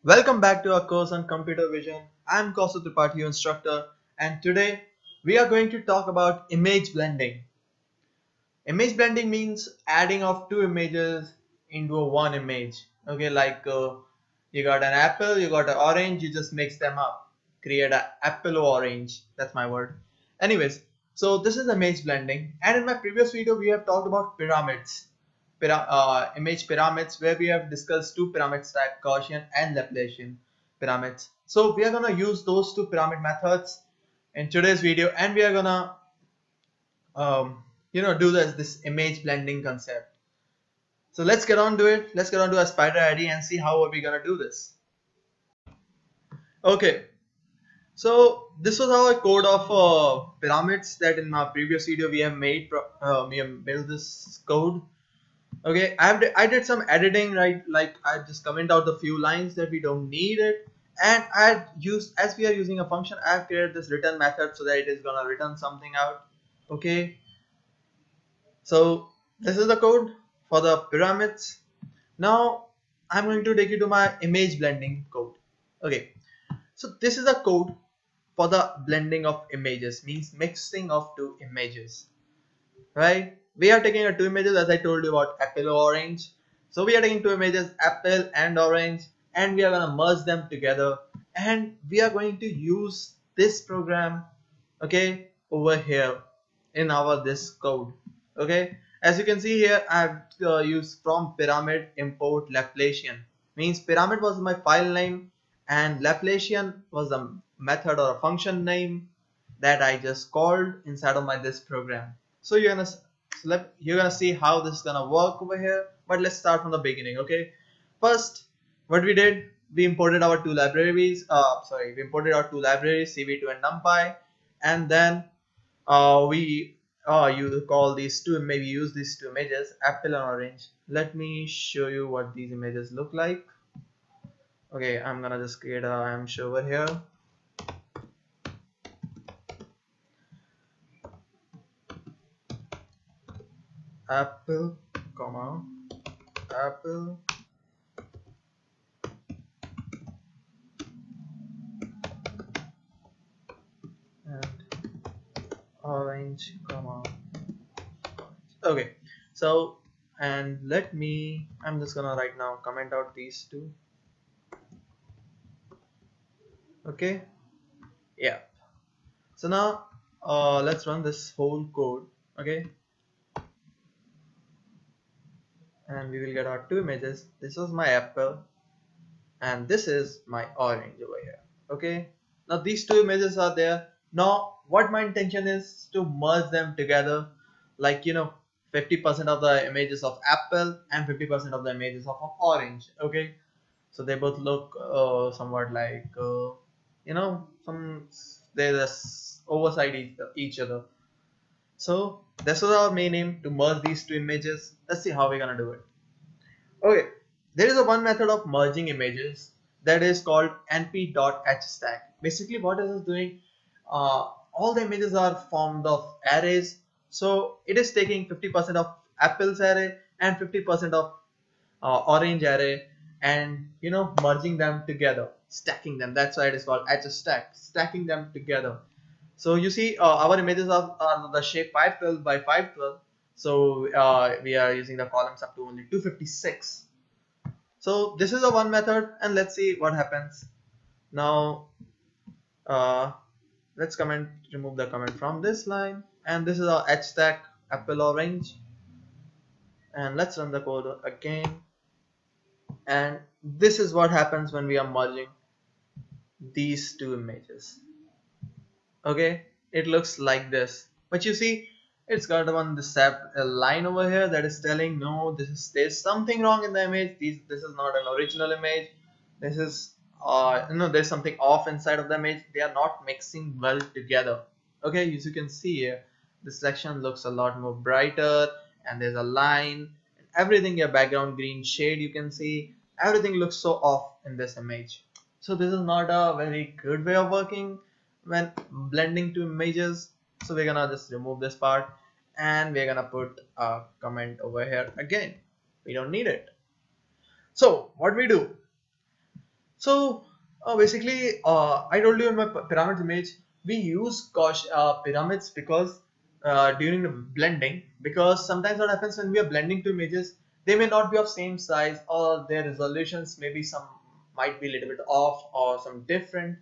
Welcome back to our course on computer vision. I'm Kaustav Tripathi, your instructor, and today we are going to talk about image blending. Image blending means adding of two images into a one image. Okay, you got an apple, you got an orange, you just mix them up, create an apple orange. That's my word. Anyways, so this is image blending, and in my previous video we have talked about pyramids, image pyramids, where we have discussed two pyramids type, Gaussian and Laplacian pyramids. So we are gonna use those two pyramid methods in today's video, and we are gonna do this image blending concept. So let's get on to it. Let's get on to our spider ID and see how are we gonna do this. Okay, so this was our code of pyramids that in our previous video we have made. We have built this code. Okay, I did some editing, right? Like I just comment out the few lines that we don't need it, and I used, as we are using a function, I have created this return method so that it is gonna return something out. Okay, so this is the code for the pyramids. Now I'm going to take you to my image blending code. Okay, so this is a code for the blending of images, means mixing of two images, right? We are taking two images, as I told you about apple or orange. So we are taking two images, apple and orange, and we are going to merge them together, and we are going to use this program, okay, over here in our this code. Okay, as you can see here, I have used from pyramid import Laplacian. Means pyramid was my file name and Laplacian was a method or a function name that I just called inside of my this program. So you're gonna see how this is gonna work over here. But let's start from the beginning. Okay, first what we did, we imported our two libraries. We imported our two libraries, CV2 and NumPy, and then you call these two, maybe use these two images, apple and orange. Let me show you what these images look like. Okay, I'm gonna just create a image over here. Apple, comma, apple, and orange, comma, orange. Okay, so and I'm just gonna right now comment out these two. Okay, yeah. So now let's run this whole code. Okay, and we will get our two images. This was my apple and this is my orange over here. Okay, now these two images are there. Now what my intention is to merge them together, like 50% of the images of apple and 50% of the images of orange. Okay, so they both look somewhat like some they're just overside each other. So this was our main aim, to merge these two images. Let's see how we're gonna do it. Okay, there is a one method of merging images that is called np.hstack. Basically, what is it doing? All the images are formed of arrays, so it is taking 50% of apples array and 50% of orange array, and merging them together, stacking them. That's why it is called hstack, stacking them together. So you see, our images are the shape 512 by 512. So we are using the columns up to only 256. So this is a one method, and let's see what happens. Now uh, let's remove the comment from this line, and this is our hstack apple orange, and let's run the code again. And this is what happens when we are merging these two images. Okay, it looks like this, but you see it's got a line over here that is telling no, there's something wrong in the image. This is not an original image. This is there's something off inside of the image. They are not mixing well together. Okay, as you can see here, this section looks a lot more brighter, and there's a line and everything, a background green shade, you can see everything looks so off in this image. So this is not a very good way of working when blending two images. So we're gonna just remove this part, and we're gonna put a comment over here again. We don't need it. So what we do, So basically, I told you in my pyramids image, we use pyramids because during the blending, because sometimes what happens when we are blending two images, they may not be of same size, or their resolutions maybe some might be a little bit off or some different.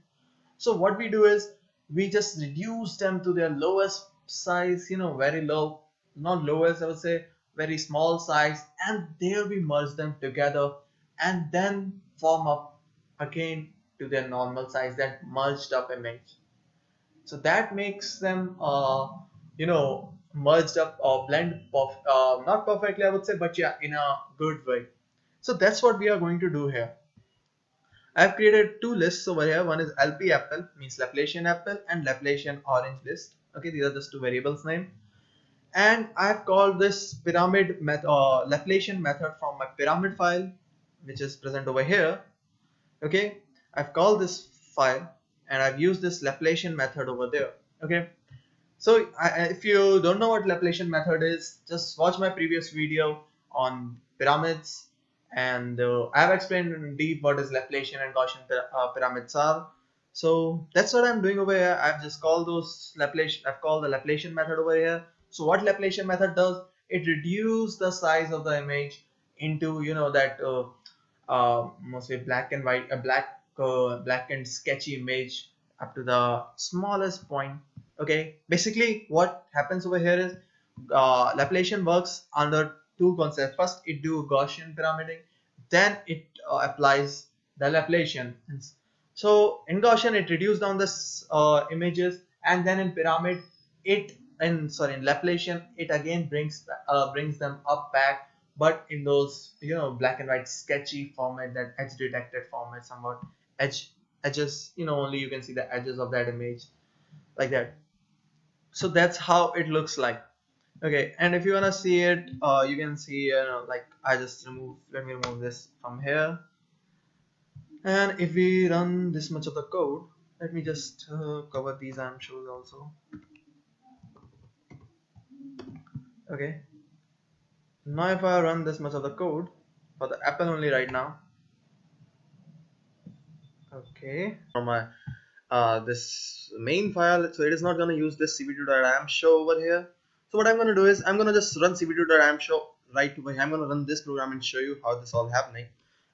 So what we do is we just reduce them to their lowest size, very low, not lowest, I would say very small size, and there we merge them together and then form up again to their normal size, that merged up image. So that makes them, merged up or not perfectly, I would say, but yeah, in a good way. So that's what we are going to do here. I've created two lists over here. One is LP apple, means Laplacian apple, and Laplacian orange list. Okay, these are just two variables name. And I've called this pyramid method, Laplacian method from my pyramid file, which is present over here. Okay, I've called this file and I've used this Laplacian method over there. Okay, so if you don't know what Laplacian method is, just watch my previous video on pyramids, and I have explained in deep what is Laplacian and Gaussian pyramids are. So that's what I'm doing over here. I've just called those Laplacian. I've called the Laplacian method over here. So what Laplacian method does? It reduces the size of the image into that mostly black and white, black and sketchy image up to the smallest point. Okay, basically what happens over here is Laplacian works under two concepts. First it do Gaussian pyramiding, then it applies the Laplacian. So in Gaussian it reduces down the images, and then in pyramid it in Laplacian it again brings them up back, but in those black and white sketchy format, that edge detected format, somewhat edges, only you can see the edges of that image, like that. So that's how it looks like. Okay, and if you want to see it, you can see, like I just let me remove this from here. And if we run this much of the code, let me just cover these ARM shows also. Okay, now if I run this much of the code for the Apple only right now. Okay, from my this main file, so it is not going to use this cv2.am show over here. So what I'm going to do is I'm going to just run cv2.am show right over here. I'm going to run this program and show you how this all happening.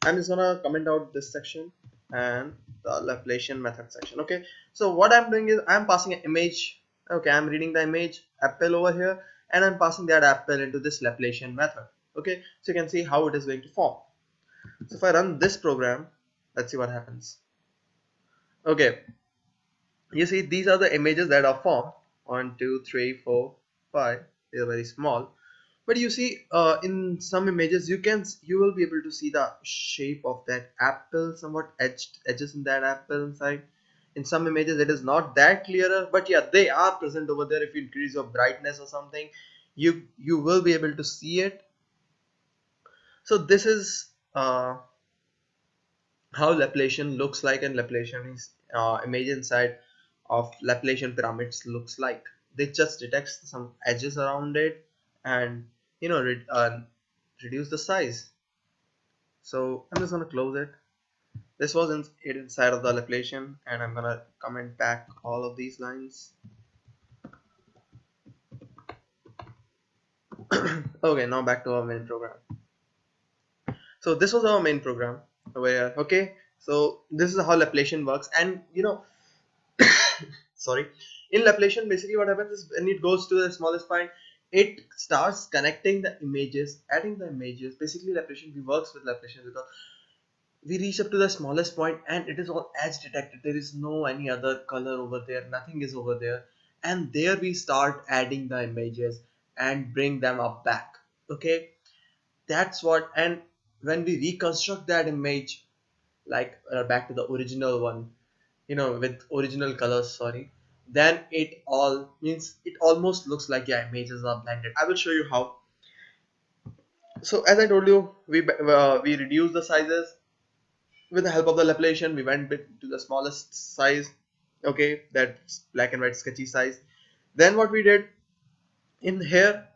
I'm just going to comment out this section and the Laplacian method section. Okay, so what I'm doing is I'm passing an image. Okay, I'm reading the image apple over here, and I'm passing that apple into this Laplacian method. Okay, so you can see how it is going to form. So if I run this program, let's see what happens. Okay, you see these are the images that are formed. 1 2 3 4 5. They are very small, but you see in some images you will be able to see the shape of that apple, somewhat edges in that apple inside. In some images it is not that clearer, but yeah, they are present over there. If you increase your brightness or something, you will be able to see it. So this is how Laplacian looks like, and Laplacian is image inside of Laplacian pyramids looks like. They just detect some edges around it and reduce the size. So I'm just gonna close it. This was inside of the Laplacian, and I'm gonna comment back all of these lines. Okay, now back to our main program. So this was our main program where, okay, so this is how Laplacian works, and sorry, in Laplacian basically what happens is when it goes to the smallest point, it starts connecting the images, adding the images. Basically Laplacian, we works with Laplacian because we reach up to the smallest point and it is all edge detected. There is no any other color over there, nothing is over there, and there we start adding the images and bring them up back. Okay, that's what. And when we reconstruct that image, like back to the original one, with original colors, sorry, then it all means it almost looks like, yeah, images are blended. I will show you how. So as I told you, we reduced the sizes with the help of the Laplacian. We went to the smallest size. Okay, that's black and white sketchy size. Then what we did in here,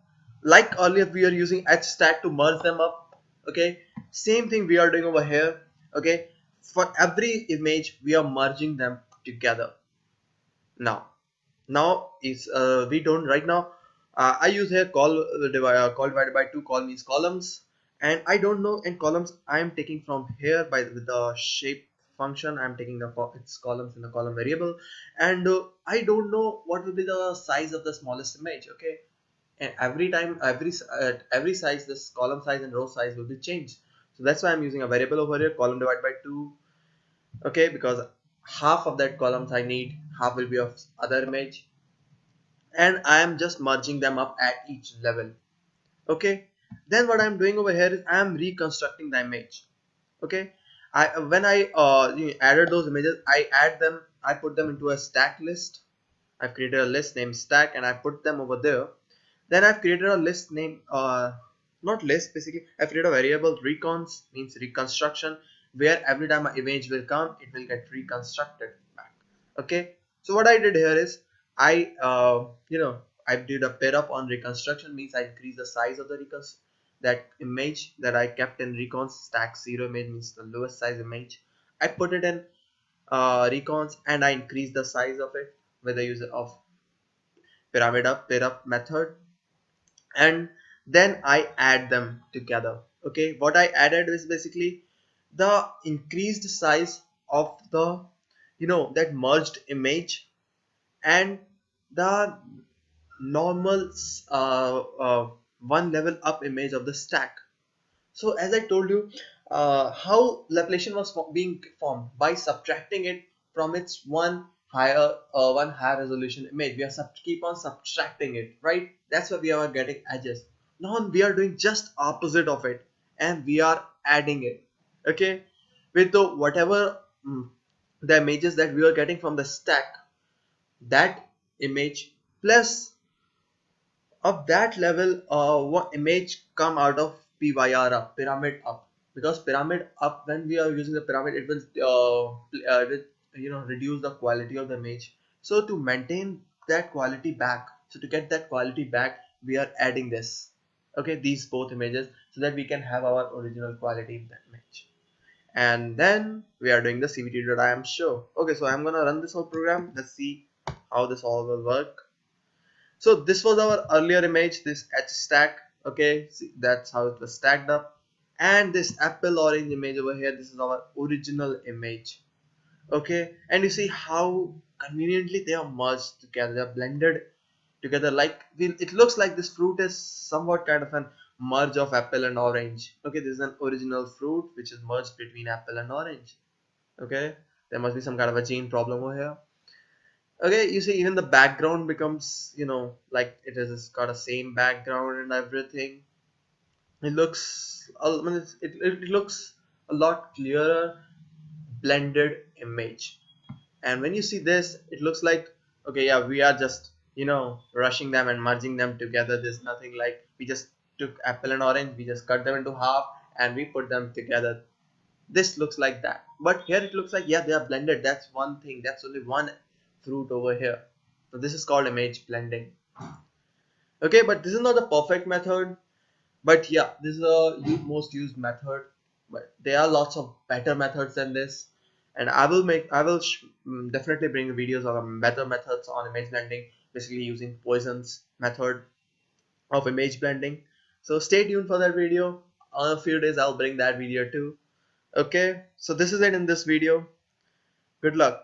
like earlier we are using H stack to merge them up. Okay, same thing we are doing over here. Okay, for every image we are merging them together. Now is we don't right now. I use here call divided by 2. Call means columns, and I don't know in columns I am taking from here by with the shape function. I'm taking the its columns in the column variable, and I don't know what will be the size of the smallest image. Okay, and every time every size, this column size and row size will be changed. So that's why I'm using a variable over here, column divided by 2. Okay, because half of that columns I need, half will be of other image, and I am just merging them up at each level. Okay, then what I'm doing over here is I am reconstructing the image. Okay, I when I added those images, I put them into a stack list. I've created a list named stack and I put them over there. Then I've created a list named not list, basically I've created a variable recons, means reconstruction, where every time an image will come it will get reconstructed back. Okay, so what I did here is I I did a pair up on reconstruction, means I increase the size of the that image that I kept in recons. Stack 0 image means the lowest size image. I put it in recons and I increase the size of it with the use of pyramid up pair up method, and then I add them together. Okay, what I added is basically the increased size of the that merged image and the normal one level up image of the stack. So as I told you, how Laplacian was being formed by subtracting it from its one higher resolution image. We are keep on subtracting it, right? That's why we are getting edges. Now we are doing just opposite of it, and we are adding it. Okay, with the whatever the images that we are getting from the stack, that image plus of that level, what image come out of PYR up, pyramid up, because pyramid up, when we are using the pyramid it will reduce the quality of the image. So to maintain that quality back, so to get that quality back, we are adding this, okay, these both images, so that we can have our original quality in that image. And then we are doing the CVT I am sure. Okay, so I'm gonna run this whole program. Let's see how this all will work. So this was our earlier image, this H stack. Okay, see, that's how it was stacked up. And this apple orange image over here, this is our original image. Okay, and you see how conveniently they are merged together, they are blended together. Like it looks like this fruit is somewhat kind of an merge of apple and orange. Okay, this is an original fruit which is merged between apple and orange. Okay, there must be some kind of a gene problem over here. Okay, you see even the background becomes like it is got a same background and everything. It looks it looks a lot clearer blended image. And when you see this it looks like, okay, yeah, we are just rushing them and merging them together. There's nothing like we just took apple and orange, we just cut them into half and we put them together. This looks like that, but here it looks like, yeah, they are blended. That's one thing, that's only one fruit over here. So this is called image blending. Okay, but this is not the perfect method, but yeah, this is a most used method. But there are lots of better methods than this, and I will definitely bring videos on better methods on image blending, basically using Poisson's method of image blending. So stay tuned for that video. On a few days I'll bring that video too. Okay, so this is it in this video. Good luck.